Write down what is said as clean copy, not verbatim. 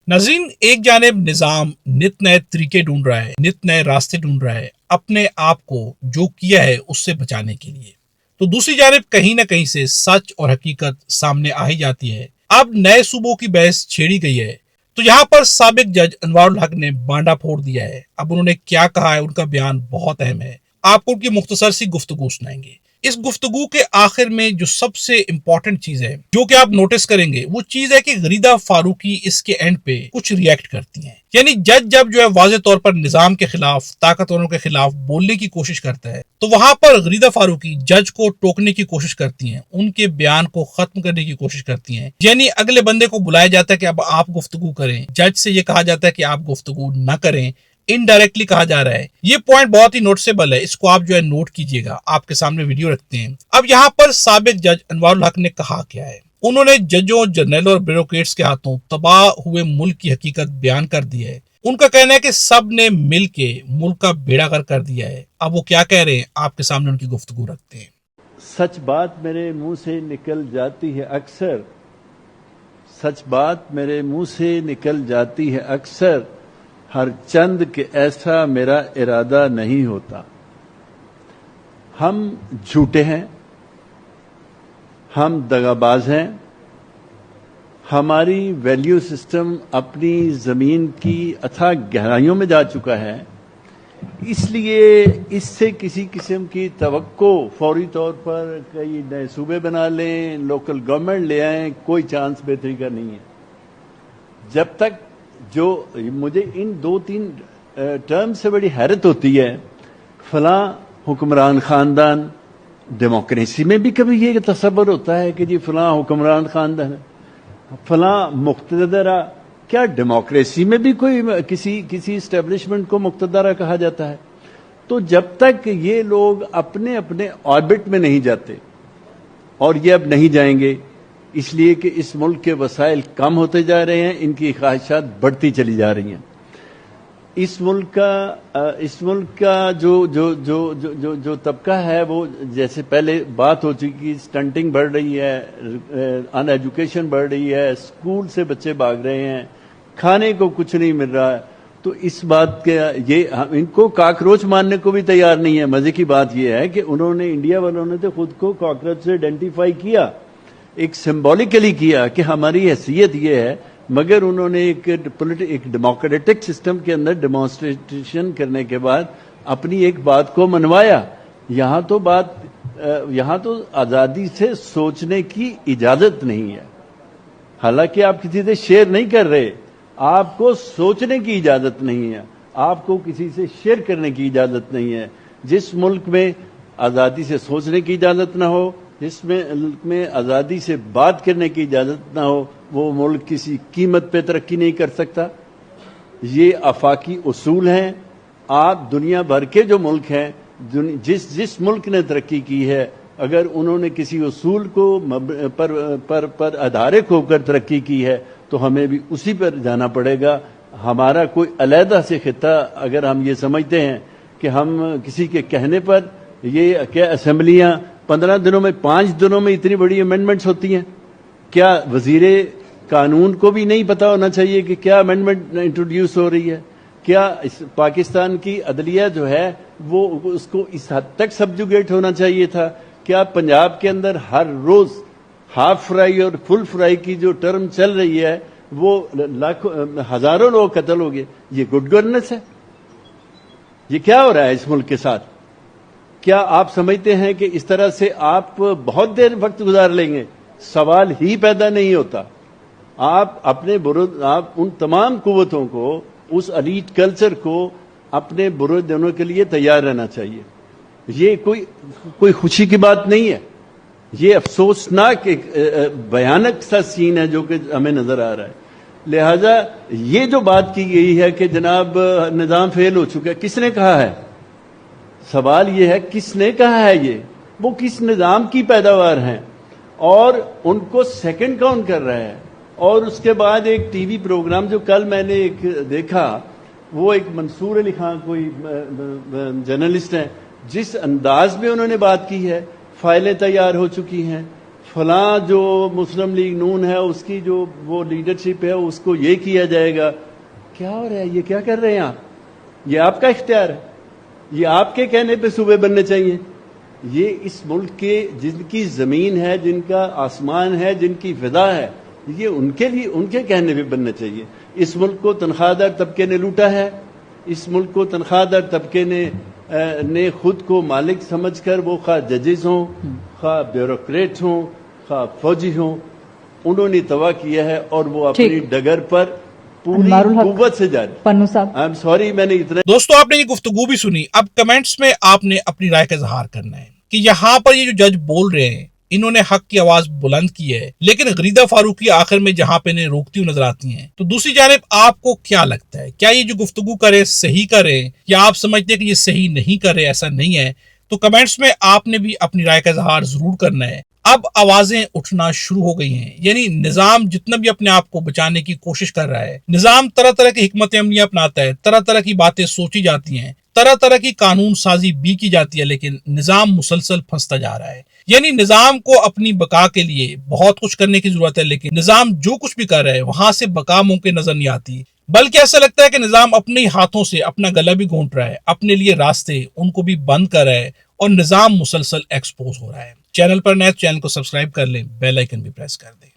नाज़रीन, एक जानिब निजाम नित नए तरीके ढूंढ रहा है, नित नए रास्ते ढूंढ रहा है अपने आप को जो किया है उससे बचाने के लिए, तो दूसरी जानिब कहीं ना कहीं से सच और हकीकत सामने आ ही जाती है। अब नए सूबों की बहस छेड़ी गई है, तो यहाँ पर साबिक जज अनवारुल हक ने बांडा फोड़ दिया है। अब उन्होंने क्या कहा है, उनका बयान बहुत अहम है। आपको उनकी मुख्तसर सी गुफ्तगू सुनाएंगे। इस गुफ्तगू के आखिर में जो सबसे इंपॉर्टेंट चीज है जो कि आप नोटिस करेंगे, वो चीज है कि गरीदा फारूकी इसके एंड पे कुछ रिएक्ट करती हैं। यानी जज जब जो है वाज़े तौर पर निजाम के खिलाफ, ताकतवरों के खिलाफ बोलने की कोशिश करता है, तो वहां पर गरीदा फारूकी जज को टोकने की कोशिश करती हैं, उनके बयान को खत्म करने की कोशिश करती हैं। यानी अगले बंदे को बुलाया जाता है कि अब आप गुफ्तगू करें, जज से ये कहा जाता है कि आप गुफ्तगू न करें, इनडायरेक्टली कहा जा रहा है। ये पॉइंट बहुत ही नोटिसेबल है, इसको आप जो है नोट कीजिएगा। आपके सामने वीडियो रखते हैं। अब यहाँ पर साबिक जज अनवारुल हक ने कहा क्या है। उन्होंने जजों, जर्नलों और ब्यूरोक्रेट्स के हाथों तबाह हुए मुल्क की हकीकत बयान कर दी है। उनका कहना है कि सब ने मिल के मुल्क का बेड़ा गर्क कर दिया है। अब वो क्या कह रहे हैं, आपके सामने उनकी गुफ्तगू रखते हैं। सच बात मेरे मुंह से निकल जाती है अक्सर, सच बात मेरे मुंह से निकल जाती है अक्सर, हर चंद के ऐसा मेरा इरादा नहीं होता। हम झूठे हैं, हम दगाबाज हैं, हमारी वैल्यू सिस्टम अपनी जमीन की अथाह गहराइयों में जा चुका है। इसलिए इससे किसी किस्म की तवक्को फौरी तौर पर कई नए सूबे बना लें, लोकल गवर्नमेंट ले आएं, कोई चांस बेहतरी का नहीं है। जब तक जो मुझे इन 2-3 टर्म से बड़ी हैरत होती है, फलां हुक्मरान खानदान, डेमोक्रेसी में भी कभी ये तसव्वुर होता है कि जी फलां हुक्मरान खानदान है, फलां मुक्तदरा। क्या डेमोक्रेसी में भी कोई किसी इस्टेब्लिशमेंट को मुक्तदरा कहा जाता है? तो जब तक ये लोग अपने अपने ऑर्बिट में नहीं जाते, और ये अब नहीं जाएंगे, इसलिए कि इस मुल्क के वसाइल कम होते जा रहे हैं, इनकी ख्वाहिशात बढ़ती चली जा रही हैं। इस मुल्क का जो तबका है, वो जैसे पहले बात हो चुकी, स्टंटिंग बढ़ रही है, अनएजुकेशन बढ़ रही है, स्कूल से बच्चे भाग रहे हैं, खाने को कुछ नहीं मिल रहा है। तो इस बात के ये इनको कॉकरोच मारने को भी तैयार नहीं है। मजे की बात यह है कि उन्होंने, इंडिया वालों ने तो खुद को कॉकरोच से आइडेंटिफाई किया, एक सिंबॉलिकली किया कि हमारी हैसियत ये है, मगर उन्होंने एक डेमोक्रेटिक सिस्टम के अंदर डेमोन्स्ट्रेशन करने के बाद अपनी एक बात को मनवाया। यहाँ तो आजादी से सोचने की इजाजत नहीं है। हालांकि आप किसी से शेयर नहीं कर रहे, आपको सोचने की इजाजत नहीं है, आपको किसी से शेयर करने की इजाजत नहीं है। जिस मुल्क में आजादी से सोचने की इजाजत ना हो, जिसमें आजादी से बात करने की इजाजत ना हो, वो मुल्क किसी कीमत पे तरक्की नहीं कर सकता। ये आफाकी उसूल हैं। आप दुनिया भर के जो मुल्क हैं, जिस मुल्क ने तरक्की की है, अगर उन्होंने किसी उसूल को पर आधारित होकर तरक्की की है, तो हमें भी उसी पर जाना पड़ेगा। हमारा कोई अलहदा से खिता, अगर हम ये समझते हैं कि हम किसी के कहने पर, ये क्या असेंबलियां 15 दिनों में, 5 दिनों में इतनी बड़ी अमेंडमेंट्स होती हैं, क्या वजीरे कानून को भी नहीं पता होना चाहिए कि क्या अमेंडमेंट इंट्रोड्यूस हो रही है? क्या पाकिस्तान की अदलिया जो है वो उसको इस हद तक सब्जुगेट होना चाहिए था? क्या पंजाब के अंदर हर रोज हाफ फ्राई और फुल फ्राई की जो टर्म चल रही है, वो लाखों हजारों लोग कत्ल हो गए? ये गुड गवर्नेंस है? ये क्या हो रहा है इस मुल्क के साथ? क्या आप समझते हैं कि इस तरह से आप बहुत देर वक्त गुजार लेंगे? सवाल ही पैदा नहीं होता। आप उन तमाम कुव्वतों को, उस एलीट कल्चर को अपने बुरे दिनों के लिए तैयार रहना चाहिए। ये कोई खुशी की बात नहीं है, ये अफसोसनाक एक भयानक सा सीन है जो कि हमें नजर आ रहा है। लिहाजा ये जो बात की गई है कि जनाब निजाम फेल हो चुका है, किसने कहा है? सवाल ये है किसने कहा है? ये वो किस निजाम की पैदावार हैं और उनको सेकंड काउंट कर रहे हैं। और उसके बाद एक टीवी प्रोग्राम जो कल मैंने एक देखा, वो एक मंसूर अली खान कोई जर्नलिस्ट हैं, जिस अंदाज में उन्होंने बात की है, फाइलें तैयार हो चुकी हैं, فلاں جو مسلم لیگ نون ہے اس کی جو وہ لیڈرشپ ہے اس کو یہ کیا جائے گا. کیا ہو رہا ہے؟ یہ کیا کر رہے ہیں آپ؟ یہ آپ کا اختیار ہے. یہ آپ کے کہنے پہ صوبے بننے چاہیے. یہ اس ملک کے جن کی زمین ہے، جن کا آسمان ہے، جن کی فضا ہے، یہ ان کے لیے ان کے کہنے پہ بننا چاہیے. اس ملک کو تنخواہ دار طبقے نے لوٹا ہے. اس ملک کو تنخواہ دار طبقے نے خود کو مالک سمجھ کر، وہ خواہ ججز ہوں، خواہ بیوروکریٹ ہوں، خواہ فوجی ہوں، انہوں نے تباہ کیا ہے اور وہ اپنی ڈگر پر پوری قوت سے جاری. پنو صاحب آئی ایم سوری، میں نے اتنا. دوستو آپ نے یہ گفتگو بھی سنی. اب کمنٹس میں آپ نے اپنی رائے کا اظہار کرنا ہے کہ یہاں پر یہ جو جج بول رہے ہیں انہوں نے حق کی آواز بلند کی ہے، لیکن غریدہ فاروقی آخر میں جہاں پہ انہیں روکتی ہوئی نظر آتی ہیں. تو دوسری جانب آپ کو کیا لگتا ہے؟ کیا یہ جو گفتگو کرے صحیح کرے، یا آپ سمجھتے ہیں کہ یہ صحیح نہیں کرے، ایسا نہیں ہے؟ تو کمنٹس میں آپ نے بھی اپنی رائے کا اظہار ضرور کرنا ہے. اب آوازیں اٹھنا شروع ہو گئی ہیں، یعنی نظام جتنا بھی اپنے آپ کو بچانے کی کوشش کر رہا ہے، نظام طرح طرح کی حکمت عملیاں اپناتا ہے، طرح طرح کی باتیں سوچی جاتی ہیں، طرح طرح کی قانون سازی بھی کی جاتی ہے، لیکن نظام مسلسل پھنستا جا رہا ہے. یعنی نظام کو اپنی بقا کے لیے بہت کچھ کرنے کی ضرورت ہے، لیکن نظام جو کچھ بھی کر رہا ہے وہاں سے بقا ممکن نظر نہیں آتی، بلکہ ایسا لگتا ہے کہ نظام اپنے ہاتھوں سے اپنا گلا بھی گھونٹ رہا ہے، اپنے لیے راستے ان کو بھی بند کر رہا ہے، اور نظام مسلسل ایکسپوز ہو رہا ہے. چینل پر نئے، چینل کو سبسکرائب کر لیں، بیل آئیکن بھی پریس کر دیں.